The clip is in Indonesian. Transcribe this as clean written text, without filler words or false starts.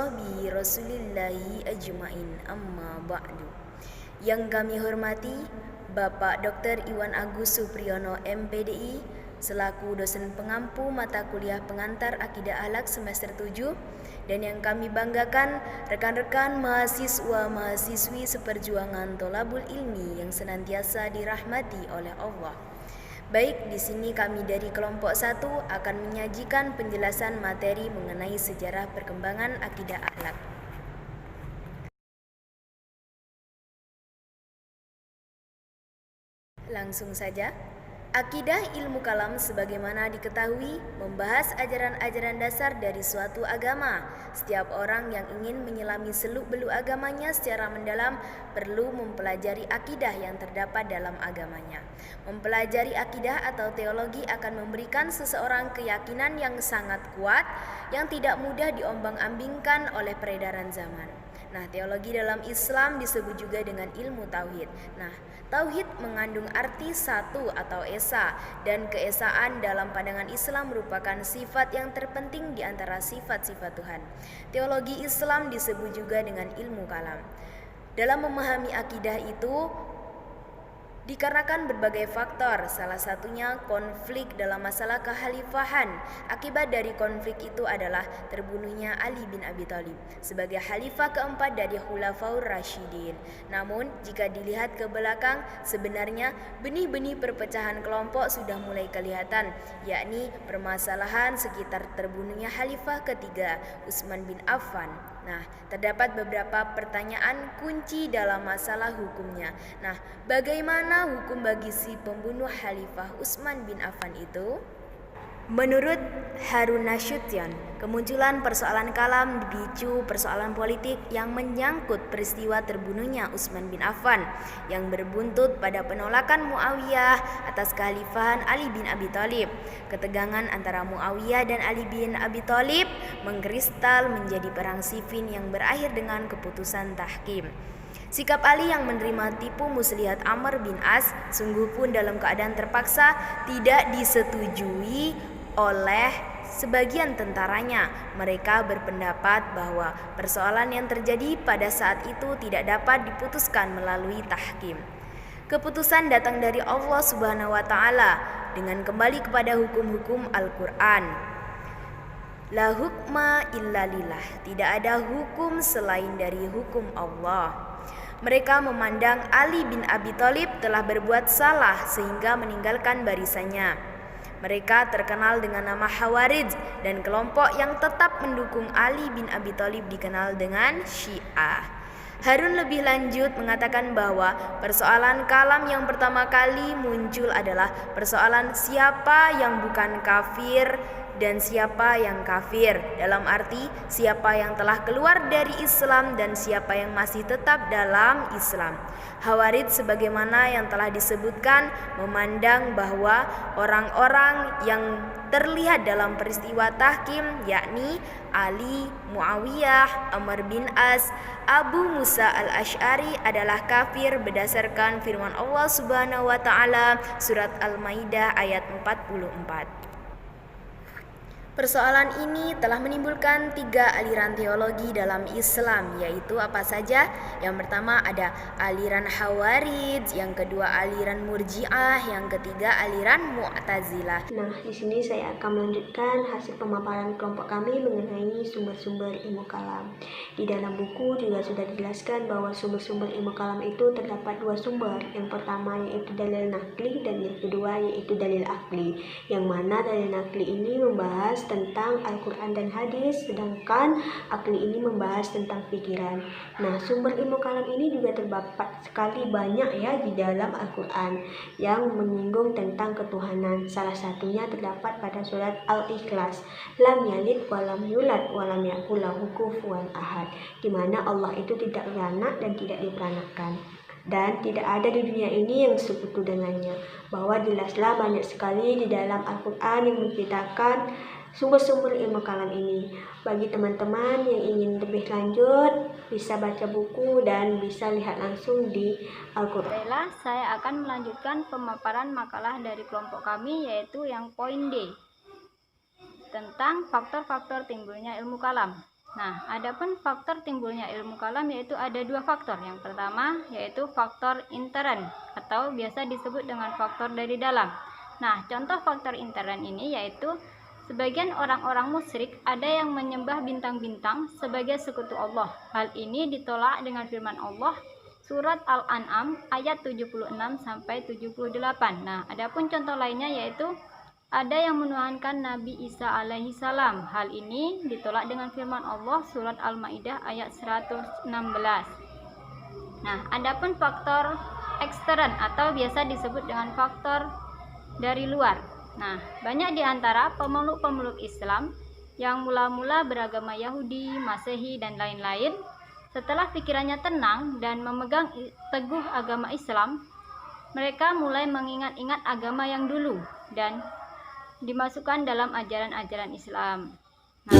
sahbihi rasulillahi ajmain, amma ba'du. Yang kami hormati Bapak Dr. Iwan Agus Supriyono MPDI selaku dosen pengampu mata kuliah pengantar Akidah Akhlak semester 7, dan yang kami banggakan rekan-rekan mahasiswa-mahasiswi seperjuangan Tholabul Ilmi yang senantiasa dirahmati oleh Allah. Baik, di sini kami dari kelompok 1 akan menyajikan penjelasan materi mengenai sejarah perkembangan akidah akhlak. Langsung saja. Akidah ilmu kalam sebagaimana diketahui membahas ajaran-ajaran dasar dari suatu agama. Setiap orang yang ingin menyelami seluk-beluk agamanya secara mendalam perlu mempelajari akidah yang terdapat dalam agamanya. Mempelajari akidah atau teologi akan memberikan seseorang keyakinan yang sangat kuat yang tidak mudah diombang-ambingkan oleh peredaran zaman. Nah, teologi dalam Islam disebut juga dengan ilmu tauhid. Nah, tauhid mengandung arti satu atau esa, dan keesaan dalam pandangan Islam merupakan sifat yang terpenting di antara sifat-sifat Tuhan. Teologi Islam disebut juga dengan ilmu kalam. Dalam memahami akidah itu dikarenakan berbagai faktor, salah satunya konflik dalam masalah kekhalifahan. Akibat dari konflik itu adalah terbunuhnya Ali bin Abi Thalib sebagai khalifah keempat dari Khulafaur Rasyidin. Namun, jika dilihat ke belakang, sebenarnya benih-benih perpecahan kelompok sudah mulai kelihatan, yakni permasalahan sekitar terbunuhnya khalifah ketiga, Utsman bin Affan. Nah, terdapat beberapa pertanyaan kunci dalam masalah hukumnya. Nah, bagaimana hukum bagi si pembunuh Khalifah Utsman bin Affan itu? Menurut Harun Nasution, kemunculan persoalan kalam dipicu persoalan politik yang menyangkut peristiwa terbunuhnya Utsman bin Affan yang berbuntut pada penolakan Muawiyah atas kekhalifahan Ali bin Abi Thalib. Ketegangan antara Muawiyah dan Ali bin Abi Thalib mengkristal menjadi perang Siffin yang berakhir dengan keputusan tahkim. Sikap Ali yang menerima tipu muslihat Amr bin As sungguh pun dalam keadaan terpaksa tidak disetujui oleh sebagian tentaranya. Mereka berpendapat bahwa persoalan yang terjadi pada saat itu tidak dapat diputuskan melalui tahkim. Keputusan datang dari Allah Subhanahu wa taala dengan kembali kepada hukum-hukum Al-Qur'an. La hukma illa lillah, tidak ada hukum selain dari hukum Allah. Mereka memandang Ali bin Abi Thalib telah berbuat salah sehingga meninggalkan barisannya. Mereka terkenal dengan nama Khawarij, dan kelompok yang tetap mendukung Ali bin Abi Thalib dikenal dengan Syiah. Harun lebih lanjut mengatakan bahwa persoalan kalam yang pertama kali muncul adalah persoalan siapa yang bukan kafir dan siapa yang kafir, dalam arti siapa yang telah keluar dari Islam dan siapa yang masih tetap dalam Islam. Khawarij sebagaimana yang telah disebutkan memandang bahwa orang-orang yang terlihat dalam peristiwa tahkim, yakni Ali, Muawiyah, Amr bin As, Abu Musa al-Asy'ari adalah kafir berdasarkan firman Allah Subhanahu wa taala surat Al-Maidah ayat 44. Persoalan ini telah menimbulkan 3 aliran teologi dalam Islam, yaitu apa saja? Yang pertama ada aliran Khawarij, yang kedua aliran Murji'ah, yang ketiga aliran Mu'tazilah. Nah, di sini saya akan melanjutkan hasil pemaparan kelompok kami mengenai sumber-sumber ilmu kalam. Di dalam buku juga sudah dijelaskan bahwa sumber-sumber ilmu kalam itu terdapat 2 sumber. Yang pertama yaitu dalil nakli dan yang kedua yaitu dalil akli. Yang mana dalil nakli ini membahas tentang Al-Quran dan hadis, sedangkan akli ini membahas tentang pikiran. Nah, sumber ilmu kalam ini juga terdapat sekali banyak ya di dalam Al-Quran yang menyinggung tentang ketuhanan. Salah satunya terdapat pada surat Al-Ikhlas, lam yalid walam yulad walam yakul lahu kufuwan ahad, di mana Allah itu tidak beranak dan tidak diperanakan, dan tidak ada di dunia ini yang sekutu dengannya. Bahwa jelaslah banyak sekali di dalam Al-Quran yang menceritakan sumber-sumber ilmu kalam ini. Bagi teman-teman yang ingin lebih lanjut, bisa baca buku dan bisa lihat langsung di Al-Quran. Baiklah, saya akan melanjutkan pemaparan makalah dari kelompok kami, yaitu yang poin D, tentang faktor-faktor timbulnya ilmu kalam. Nah, adapun faktor timbulnya ilmu kalam yaitu ada dua faktor. Yang pertama yaitu faktor intern atau biasa disebut dengan faktor dari dalam. Nah, contoh faktor intern ini yaitu sebagian orang-orang musyrik ada yang menyembah bintang-bintang sebagai sekutu Allah. Hal ini ditolak dengan firman Allah surat Al-An'am ayat 76 sampai 78. Nah, adapun contoh lainnya yaitu ada yang menuhankan Nabi Isa alaihi salam. Hal ini ditolak dengan firman Allah surat Al-Maidah ayat 116. Nah, adapun faktor ekstern atau biasa disebut dengan faktor dari luar. Nah, banyak di antara pemeluk-pemeluk Islam yang mula-mula beragama Yahudi, Masehi, dan lain-lain, setelah pikirannya tenang dan memegang teguh agama Islam, mereka mulai mengingat-ingat agama yang dulu dan dimasukkan dalam ajaran-ajaran Islam. Nah,